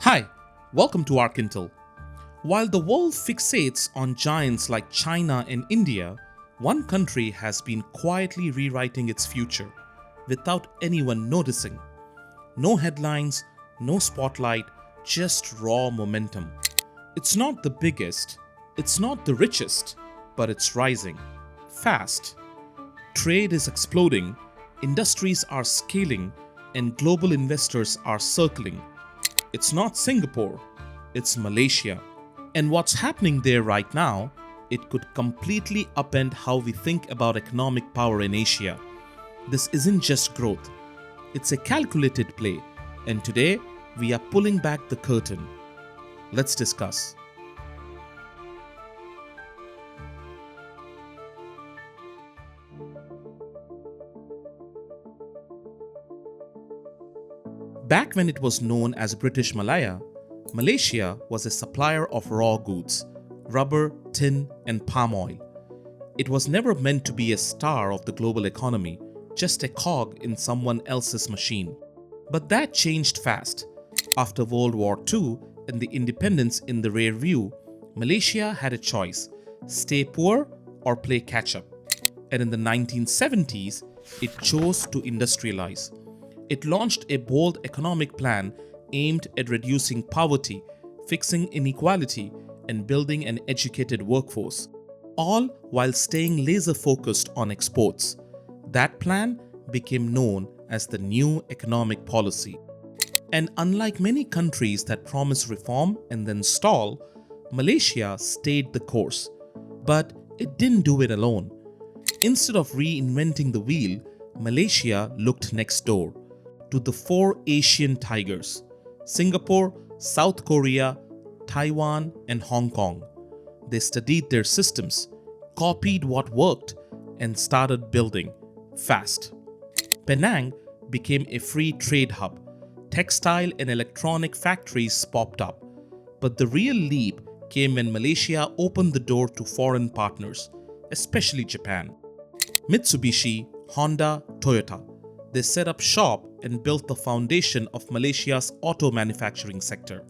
Hi, welcome to Arkintel. While the world fixates on giants like China and India, one country has been quietly rewriting its future without anyone noticing. No headlines, no spotlight, just raw momentum. It's not the biggest, it's not the richest, but it's rising. Fast. Trade is exploding, industries are scaling, and global investors are circling. It's not Singapore, it's Malaysia. And what's happening there right now, it could completely upend how we think about economic power in Asia. This isn't just growth, it's a calculated play. And today, we are pulling back the curtain. Let's discuss. Back when it was known as British Malaya, Malaysia was a supplier of raw goods, rubber, tin, and palm oil. It was never meant to be a star of the global economy, just a cog in someone else's machine. But that changed fast. After World War II and the independence in the rear view, Malaysia had a choice: stay poor or play catch up. And in the 1970s, it chose to industrialize. It launched a bold economic plan aimed at reducing poverty, fixing inequality, and building an educated workforce, all while staying laser-focused on exports. That plan became known as the New Economic Policy. And unlike many countries that promise reform and then stall, Malaysia stayed the course. But it didn't do it alone. Instead of reinventing the wheel, Malaysia looked next door to the four Asian tigers: Singapore, South Korea, Taiwan, and Hong Kong. They studied their systems, copied what worked, and started building fast. Penang became a free trade hub. Textile and electronic factories popped up. But the real leap came when Malaysia opened the door to foreign partners, especially Japan. Mitsubishi, Honda, Toyota. They set up shop and built the foundation of Malaysia's auto manufacturing sector.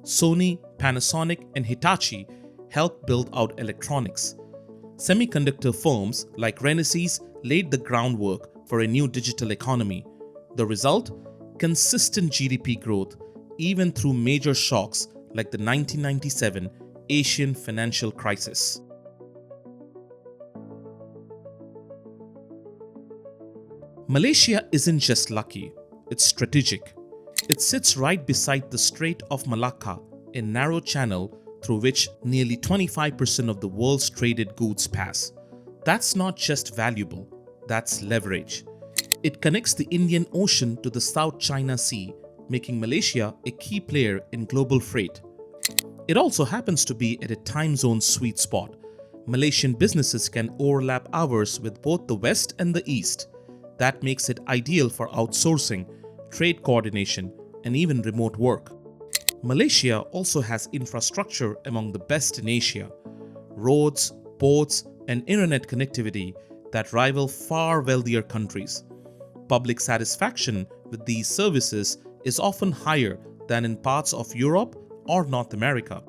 Sony, Panasonic, and Hitachi helped build out electronics. Semiconductor firms like Renesas laid the groundwork for a new digital economy. The result? Consistent GDP growth, even through major shocks like the 1997 Asian financial crisis. Malaysia isn't just lucky, it's strategic. It sits right beside the Strait of Malacca, a narrow channel through which nearly 25% of the world's traded goods pass. That's not just valuable, that's leverage. It connects the Indian Ocean to the South China Sea, making Malaysia a key player in global freight. It also happens to be at a time zone sweet spot. Malaysian businesses can overlap hours with both the West and the East. That makes it ideal for outsourcing, trade coordination, and even remote work. Malaysia also has infrastructure among the best in Asia: roads, ports, and internet connectivity that rival far wealthier countries. Public satisfaction with these services is often higher than in parts of Europe or North America.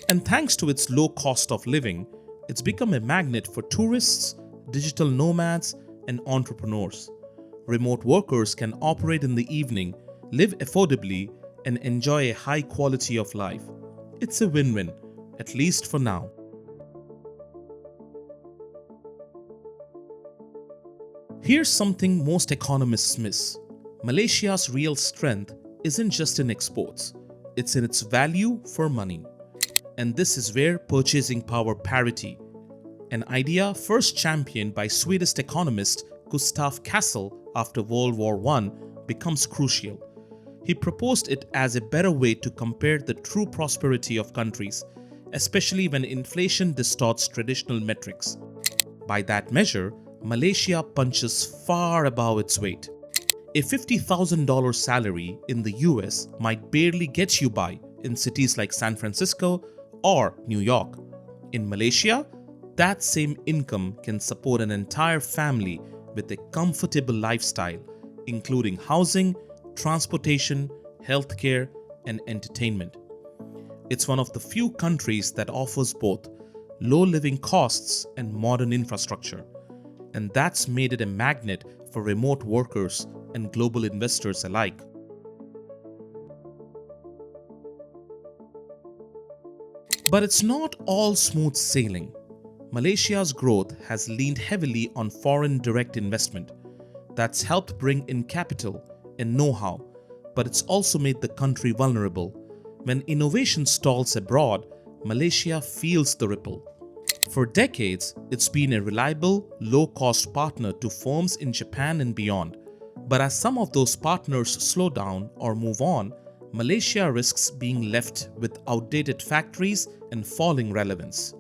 And thanks to its low cost of living, it's become a magnet for tourists, digital nomads, and entrepreneurs. Remote workers can operate in the evening, live affordably, and enjoy a high quality of life. It's a win-win, at least for now. Here's something most economists miss. Malaysia's real strength isn't just in exports, it's in its value for money. And this is where purchasing power parity, an idea first championed by Swedish economist Gustav Cassel after World War I, becomes crucial. He proposed it as a better way to compare the true prosperity of countries, especially when inflation distorts traditional metrics. By that measure, Malaysia punches far above its weight. A $50,000 salary in the US might barely get you by in cities like San Francisco or New York. In Malaysia, that same income can support an entire family with a comfortable lifestyle, including housing, transportation, healthcare, and entertainment. It's one of the few countries that offers both low living costs and modern infrastructure, and that's made it a magnet for remote workers and global investors alike. But it's not all smooth sailing. Malaysia's growth has leaned heavily on foreign direct investment. That's helped bring in capital and know-how, but it's also made the country vulnerable. When innovation stalls abroad, Malaysia feels the ripple. For decades, it's been a reliable, low-cost partner to firms in Japan and beyond. But as some of those partners slow down or move on, Malaysia risks being left with outdated factories and falling relevance.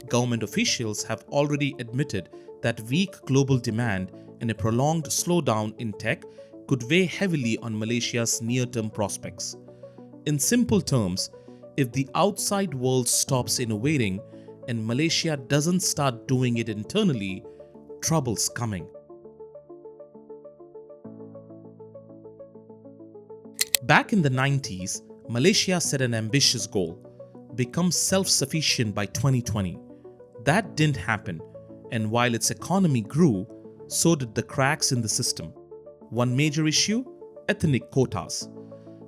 Government officials have already admitted that weak global demand and a prolonged slowdown in tech could weigh heavily on Malaysia's near-term prospects. In simple terms, if the outside world stops innovating and Malaysia doesn't start doing it internally, trouble's coming. Back in the 90s, Malaysia set an ambitious goal: become self-sufficient by 2020. That didn't happen, and while its economy grew, so did the cracks in the system. One major issue: ethnic quotas.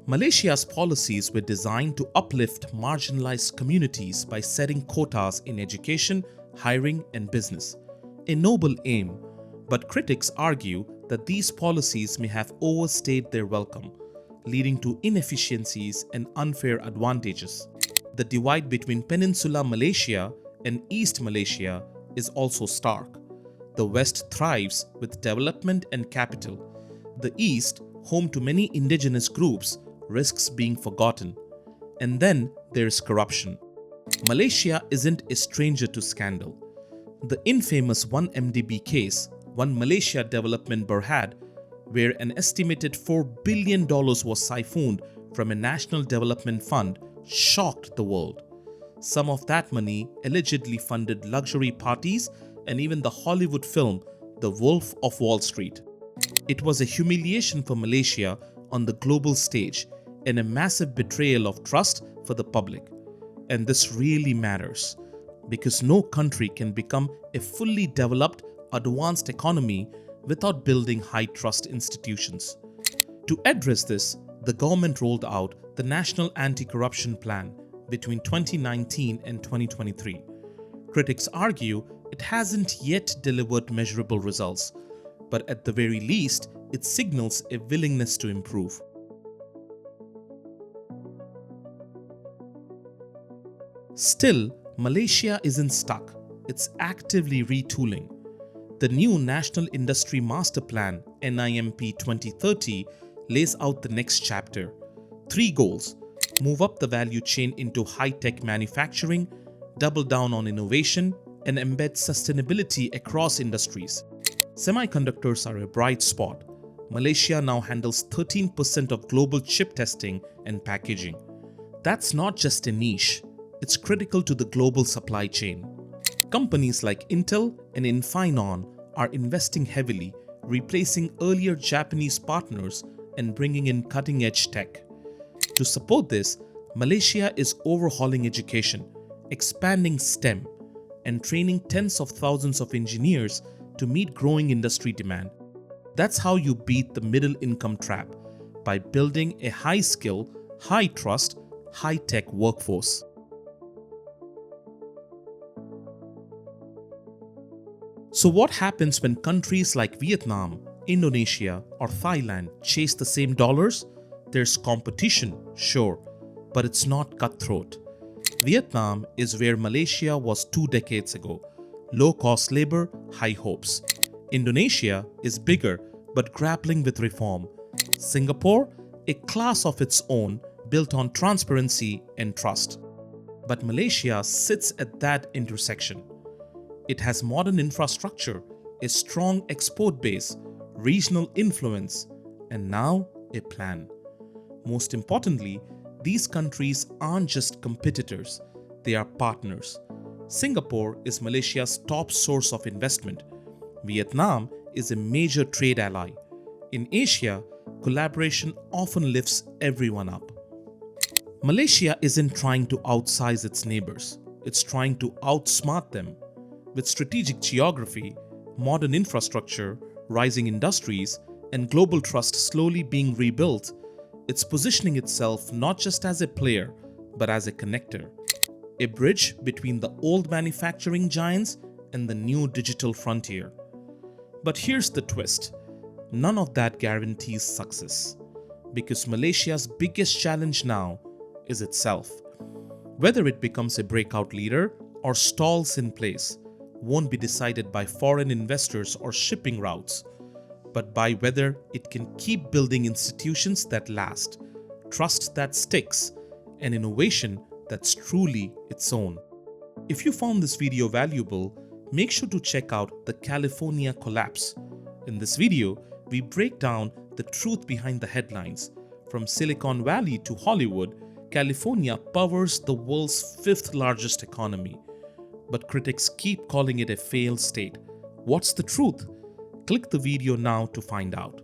Malaysia's policies were designed to uplift marginalized communities by setting quotas in education, hiring, and business. A noble aim, but critics argue that these policies may have overstayed their welcome, leading to inefficiencies and unfair advantages. The divide between Peninsular Malaysia and East Malaysia is also stark. The West thrives with development and capital. The East, home to many indigenous groups, risks being forgotten. And then there's corruption. Malaysia isn't a stranger to scandal. The infamous 1MDB case, One Malaysia Development Berhad, where an estimated $4 billion was siphoned from a national development fund, shocked the world. Some of that money allegedly funded luxury parties and even the Hollywood film The Wolf of Wall Street. It was a humiliation for Malaysia on the global stage and a massive betrayal of trust for the public. And this really matters, because no country can become a fully developed, advanced economy without building high-trust institutions. To address this, the government rolled out the National Anti-Corruption Plan between 2019 and 2023. Critics argue it hasn't yet delivered measurable results, but at the very least, it signals a willingness to improve. Still, Malaysia isn't stuck. It's actively retooling. The new National Industry Master Plan (NIMP 2030) lays out the next chapter. 3 goals: move up the value chain into high-tech manufacturing, double down on innovation, and embed sustainability across industries. Semiconductors are a bright spot. Malaysia now handles 13% of global chip testing and packaging. That's not just a niche, it's critical to the global supply chain. Companies like Intel and Infineon are investing heavily, replacing earlier Japanese partners and bringing in cutting-edge tech. To support this, Malaysia is overhauling education, expanding STEM, and training tens of thousands of engineers to meet growing industry demand. That's how you beat the middle income trap, by building a high-skill, high-trust, high-tech workforce. So what happens when countries like Vietnam, Indonesia, or Thailand chase the same dollars? There's competition, sure, but it's not cutthroat. Vietnam is where Malaysia was 2 decades ago. Low-cost labor, high hopes. Indonesia is bigger but grappling with reform. Singapore, a class of its own built on transparency and trust. But Malaysia sits at that intersection. It has modern infrastructure, a strong export base, regional influence, and now a plan. Most importantly, these countries aren't just competitors, they are partners. Singapore is Malaysia's top source of investment. Vietnam is a major trade ally. In Asia, collaboration often lifts everyone up. Malaysia isn't trying to outsize its neighbors, it's trying to outsmart them. With strategic geography, modern infrastructure, rising industries, and global trust slowly being rebuilt, it's positioning itself not just as a player, but as a connector. A bridge between the old manufacturing giants and the new digital frontier. But here's the twist. None of that guarantees success. Because Malaysia's biggest challenge now is itself. Whether it becomes a breakout leader or stalls in place won't be decided by foreign investors or shipping routes, but by whether it can keep building institutions that last, trust that sticks, and innovation that's truly its own. If you found this video valuable, make sure to check out the California collapse. In this video, we break down the truth behind the headlines. From Silicon Valley to Hollywood, California powers the world's fifth largest economy. But critics keep calling it a failed state. What's the truth? Click the video now to find out.